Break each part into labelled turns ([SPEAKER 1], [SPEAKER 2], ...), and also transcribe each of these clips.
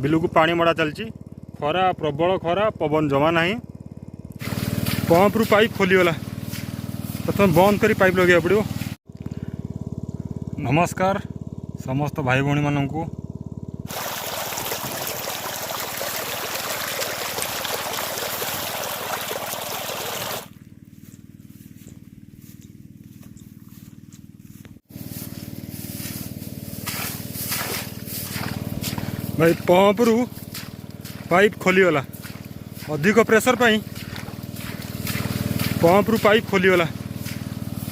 [SPEAKER 1] बिलू को पानी मड़ा चलची खरा प्रबल खरा पवन जमा ना पंप रु पाइप खोलीगला प्रथम बंद करी पाइप लगे पड़ो। नमस्कार समस्त भाई भौणी मानू भाई पंप रु पाइप खोलीगला अधिक प्रेशर पाई पंप रु पाइप खोलीगला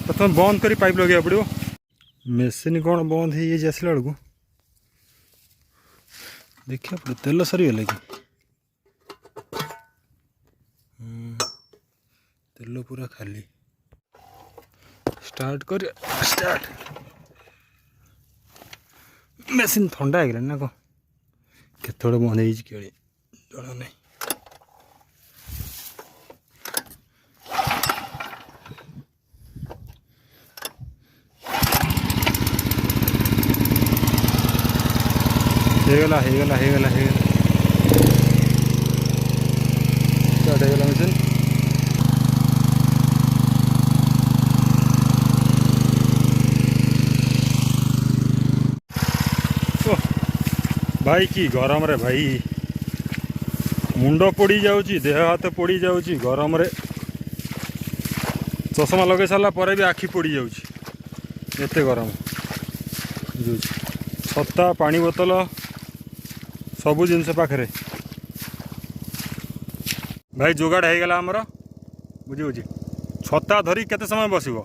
[SPEAKER 1] प्रथम बंद करी पाइप लगे पड़ो। मेसीन कौन बंद हो आसला बेलू देखिए पड़ो तेल सरीगला कि तेल पूरा खाली स्टार्ट कर स्टार्ट मेसीन ठंडा हो गला ना कौन केत बंद हो जना नहीं। हेगला हेगला हेगला हेगला स्टार्ट हेगला मेसीन भाई कि गरम रे भाई मुंड पोड़ी जाउची देह हाथ पोड़ी जाउची गरम रे चश्मा लगे सारा पर भी आखि पोड़ी जाउची एते गरम छता पानी बोतल सबू जिनस पाखे भाई जोगाड़ हो गला आमर बुझी छता धरी केते समय बसिबो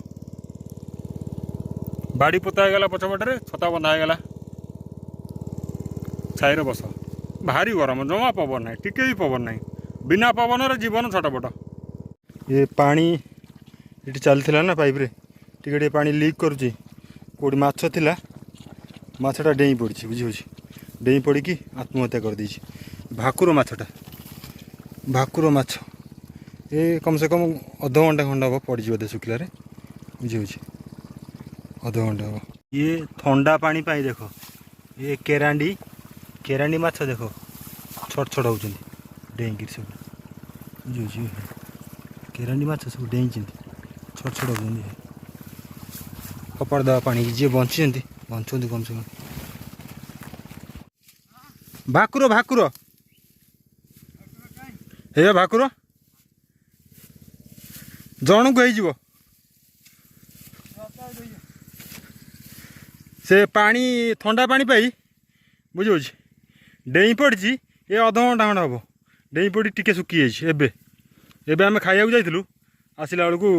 [SPEAKER 1] बाड़ी पोता गला पछपटे छता बंधा गला छाई बस भारी गरम जमा पवन ना टिके भी पवन ना बिना पवन जीवन छटपट ये पानी ये चलता ना पाइप रे टिके पानी लीक करुच्ची कौटी माछ थिला माछटा डेई पड़ी बुझी डेई पड़ी आत्महत्या कर देछि भाकुर माछटा भाकुर माछ ये कम से कम अध घंटा खंडा हम पड़ बोधे शुखिल बुझी अध घंटा हम ये ठंडा पानी पाई देख ये केरांडी केरांडी माछ देख छोट छोट होती डेईक सब बुझे केरांडी माछ सब डेई छोट छोट होती कपड़ दवा पानी जी बंची बंचुंट कम से कम भाकुर भाकुर हे भाकुर जन को हो से पानी ठंडा पानी पाई बुझे डेई पड़ी ये अध घंटा खंडा हम डेई पड़ी टिके सुखी जाए आम खाया जाइलु आसला बेलू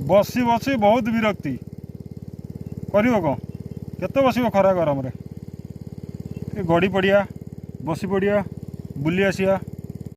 [SPEAKER 1] बसी बसी बहुत विरक्ति कर कौन केत बस खरा गरम रे गड़ी पड़िया बसी पड़िया बुली आसिया